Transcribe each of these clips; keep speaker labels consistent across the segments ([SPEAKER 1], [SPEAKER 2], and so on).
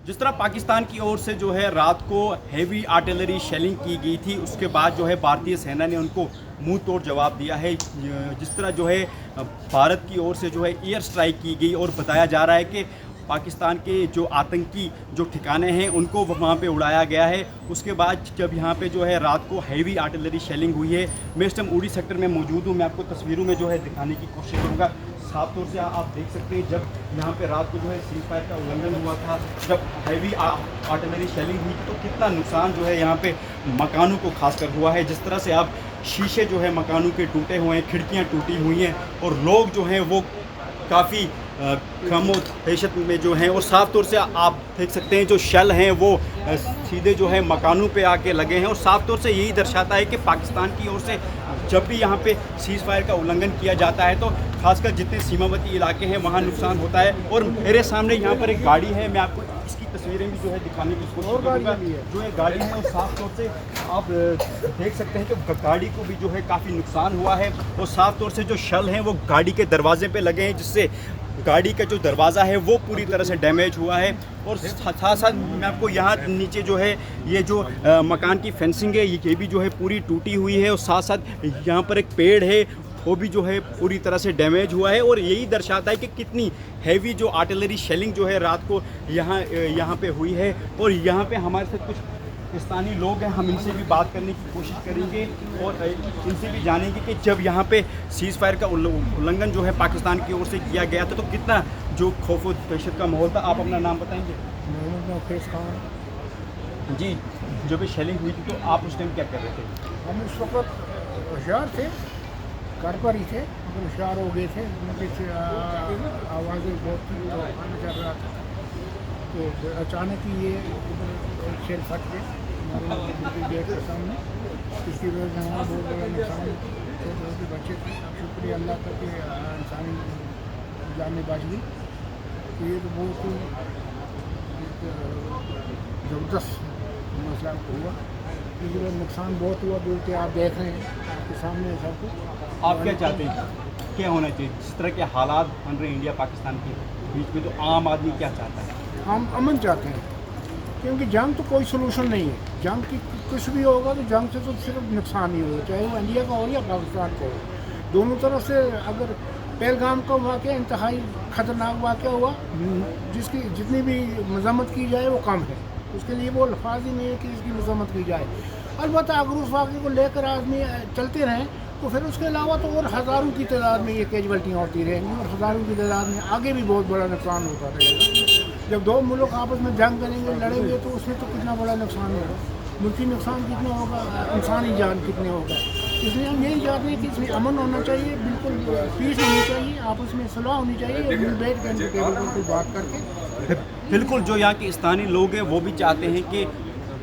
[SPEAKER 1] जिस तरह पाकिस्तान की ओर से जो है रात को हेवी आर्टिलरी शेलिंग की गई थी, उसके बाद जो है भारतीय सेना ने उनको मुंह तोड़ जवाब दिया है। जिस तरह जो है भारत की ओर से जो है एयर स्ट्राइक की गई और बताया जा रहा है कि पाकिस्तान के जो आतंकी जो ठिकाने हैं उनको वहाँ पे उड़ाया गया है। उसके बाद जब यहाँ पे जो है रात को हेवी आर्टिलरी शेलिंग हुई है, मैं इस टाइम उड़ी सेक्टर में मौजूद हूँ। मैं आपको तस्वीरों में जो है दिखाने की कोशिश करूँगा। साफ तौर से आप देख सकते हैं जब यहाँ पे रात को जो है सीज फायर का उल्लंघन हुआ था, जब हैवी आर्टिलरी शेलिंग हुई तो कितना नुकसान जो है यहाँ पे मकानों को खासकर हुआ है। जिस तरह से आप शीशे जो है मकानों के टूटे हुए हैं, खिड़कियाँ टूटी हुई हैं और लोग जो हैं वो काफ़ी कम दहशत में जो हैं। और साफ़ तौर से आप देख सकते हैं जो शल हैं वो सीधे जो है मकानों पे आके लगे हैं और साफ़ तौर से यही दर्शाता है कि पाकिस्तान की ओर से जब भी यहाँ पे सीज़ फायर का उल्लंघन किया जाता है तो खासकर जितने सीमावर्ती इलाके हैं वहाँ नुकसान होता है। और मेरे सामने यहाँ पर एक गाड़ी है, मैं आपको इसकी तस्वीरें भी जो है दिखाने की कोशिश करूँगा। जो ये गाड़ी है और साफ़ तौर से आप देख सकते हैं कि गाड़ी को भी जो है काफ़ी नुकसान हुआ है और साफ़ तौर से जो शल हैं वो गाड़ी के दरवाजे पे लगे हैं, जिससे गाड़ी का जो दरवाज़ा है वो पूरी तरह से डैमेज हुआ है। और साथ साथ मैं आपको यहाँ नीचे जो है ये जो मकान की फेंसिंग है ये भी जो है पूरी टूटी हुई है और साथ साथ यहाँ पर एक पेड़ है वो भी जो है पूरी तरह से डैमेज हुआ है। और यही दर्शाता है कि कितनी हैवी जो आर्टिलरी शेलिंग जो है रात को यहाँ पे हुई है। और यहाँ पे हमारे साथ कुछ स्थानीय लोग हैं, हम इनसे भी बात करने की कोशिश करेंगे और इनसे भी जानेंगे कि जब यहाँ पे सीज़ फायर का उल्लंघन जो है पाकिस्तान की ओर से किया गया था तो कितना जो खौफ और दहशत का माहौल था। आप अपना नाम बताएंगे? जी, जब ये शेलिंग हुई थी तो आप उस टाइम क्या कर रहे थे?
[SPEAKER 2] हम उस वक्त होशियार थे, घर पर ही थे, मतलब होशियार हो गए थे। पीछे आवाज़ें बहुत थी, तो आने चल रहा था तो अचानक ही ये एक शेल फट गए हमारे गेट के सामने। इसकी वजह से हमारा बहुत बड़ा नुकसान, छोटे छोटे बच्चे थे। शुक्रिया अल्लाह का कि इंसानी जान में बच गई। तो ये तो बहुत ज़बरदस्त मसला हुआ, क्योंकि नुकसान बहुत हुआ। बिल्कुल आप देख रहे हैं आपके सामने सब कुछ।
[SPEAKER 1] आप क्या चाहते हैं क्या होना चाहिए जिस तरह के हालात बन रहे हैं इंडिया पाकिस्तान के बीच में, तो आम आदमी क्या चाहता है?
[SPEAKER 2] हम अमन चाहते हैं, क्योंकि जंग तो कोई सलूशन नहीं है। जंग की कुछ भी होगा तो जंग से तो सिर्फ नुकसान ही होगा, चाहे वो इंडिया का हो या पाकिस्तान का हो। दोनों तरफ से अगर पहलगाम का वाक़या इंतहाई ख़तरनाक वाक़या हुआ, जिसकी जितनी भी मज़म्मत की जाए वो कम है। उसके लिए वो अल्फाज ही नहीं है कि इसकी मज़म्मत की जाए। अलबत्ता अगर उस वाक़े को लेकर आदमी चलते रहें तो फिर उसके अलावा तो और हज़ारों की तादाद में ये कैजुअल्टियाँ होती रहेंगी और हज़ारों की तादाद में आगे भी बहुत बड़ा नुकसान होता रहेगा। जब दो मुल्क आपस में जंग करेंगे, लड़ेंगे, तो उसमें तो कितना बड़ा नुकसान होगा, मुल्की नुकसान कितना होगा, इंसानी जान कितने होगा। इसलिए हम यही चाहते हैं कि इसमें अमन होना चाहिए, बिल्कुल पीस होनी चाहिए, आपस में सलाह होनी चाहिए, मिल बैठ कर टेबल पर कोई बात करके।
[SPEAKER 1] बिल्कुल, जो यहाँ के स्थानीय लोग हैं वो भी चाहते हैं कि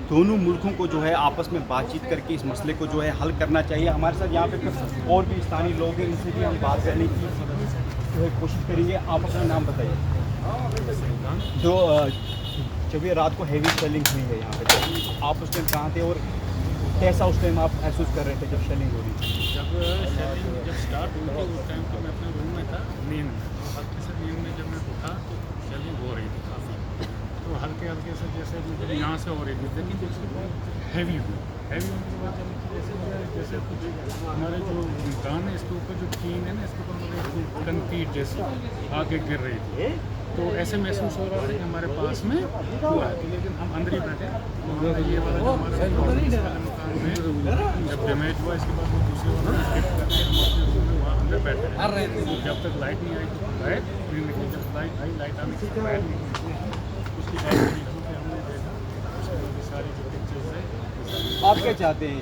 [SPEAKER 1] दोनों मुल्कों को जो है आपस में बातचीत करके इस मसले को जो है हल करना चाहिए। हमारे साथ यहाँ पे कुछ और भी स्थानीय लोग हैं, इनसे भी हम बात करने की जो है कोशिश करेंगे। आप अपना नाम बताइए। जो जब ये रात को हैवी शेलिंग हुई है यहाँ पे, तो आप उस टाइम कहाँ थे और कैसा उस टाइम आप महसूस कर रहे थे जब शेलिंग हो रही थी?
[SPEAKER 3] जब स्टार्ट हुई थी उस टाइम तो मैं अपने रूम में था, नींद में। हल्के से नींद में जब मैं उठा तो शेलिंग हो रही थी काफ़ी, तो हल्के हल्के से जैसे मतलब यहाँ से हो रही थी, लेकिन जैसे हैवी हुई। हैवी होने के बाद जैसे कुछ हमारे जो मकान है इसके ऊपर जो टीन है ना, इसके ऊपर मतलब कंक्रीट जैसी आगे गिर रही थी, तो ऐसे महसूस हो रहा था कि हमारे पास में हुआ है। लेकिन हम अंदर ही बैठे, ये वाला जो हमारे मकान में जब डैमेज हुआ इसके बाद वो दूसरे वाला शिफ्ट करके हम अपने रूम में वहाँ अंदर बैठे। तो जब तक लाइट नहीं आई तो लाइट नहीं निकली, जब लाइट आई, लाइट आने के बाद लाइट निकली, उसकी लाइट निकली के हमने देखा उसके बाद सारी जो पिक्चर्स है।
[SPEAKER 1] आप क्या चाहते हैं,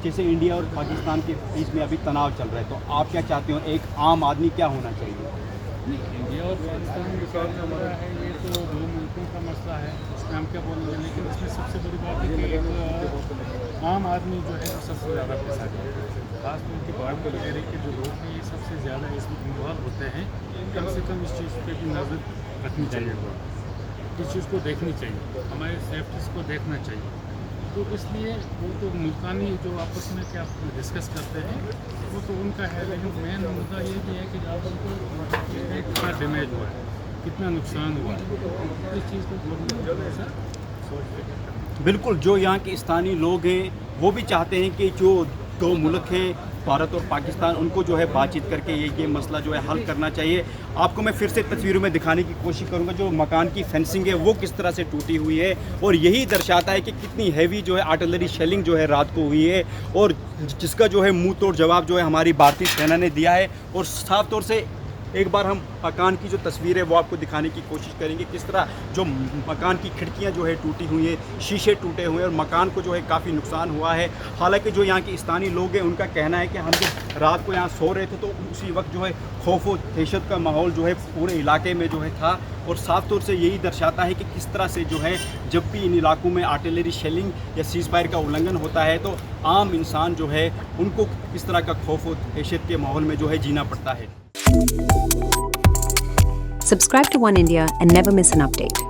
[SPEAKER 1] जैसे इंडिया और पाकिस्तान के बीच में अभी तनाव चल रहा है, तो आप क्या चाहते हो एक आम आदमी क्या होना चाहिए?
[SPEAKER 3] इंडिया और पाकिस्तान के साथ हमारा है, ये तो दो मुल्कों का मसला है, इसमें हम क्या बोलेंगे। लेकिन इसमें सबसे बड़ी बात है कि एक आम आदमी जो है वो सबसे ज़्यादा पैसा देता है। खासतौर की बात वगैरह के जो लोग हैं ये सबसे ज़्यादा इसमें इन्वॉल्व होते हैं। कम से कम इस चीज़ पे भी नज़र रखनी चाहिए, इस चीज़ को देखनी चाहिए, हमारे सेफ्टीज़ को देखना चाहिए। तो इसलिए वो तो मुल्कानी जो आपस में क्या डिस्कस करते हैं वो तो उनका है, लेकिन मेन मुद्दा ये भी है कि आप उनको कितना डैमेज हुआ है। कितना नुकसान हुआ है। इस चीज़ को गवर्नमेंट से सोच के
[SPEAKER 1] बिल्कुल, जो यहाँ के स्थानीय लोग हैं वो भी चाहते हैं कि जो दो मुल्क हैं भारत और पाकिस्तान, उनको जो है बातचीत करके ये मसला जो है हल करना चाहिए। आपको मैं फिर से तस्वीरों में दिखाने की कोशिश करूंगा जो मकान की फेंसिंग है वो किस तरह से टूटी हुई है, और यही दर्शाता है कि कितनी हैवी जो है आर्टिलरी शेलिंग जो है रात को हुई है, और जिसका जो है मुंह तोड़ जवाब जो है हमारी भारतीय सेना ने दिया है। और साफ तौर से एक बार हम मकान की जो तस्वीर है वो आपको दिखाने की कोशिश करेंगे, किस तरह जो मकान की खिड़कियां जो है टूटी हुई हैं, शीशे टूटे हुए हैं और मकान को जो है काफ़ी नुकसान हुआ है। हालांकि जो यहाँ के स्थानीय लोग हैं उनका कहना है कि हम जब रात को यहाँ सो रहे थे तो उसी वक्त जो है खौफ और दहशत का माहौल जो है पूरे इलाके में जो है था, और साफ तौर से यही दर्शाता है कि किस तरह से जो है जब भी इन इलाकों में आर्टिलरी शेलिंग या सीज़ फायर का उल्लंघन होता है तो आम इंसान जो है उनको इस तरह का खौफ और दहशत के माहौल में जो है जीना पड़ता है।
[SPEAKER 4] Subscribe to One India and never miss an update.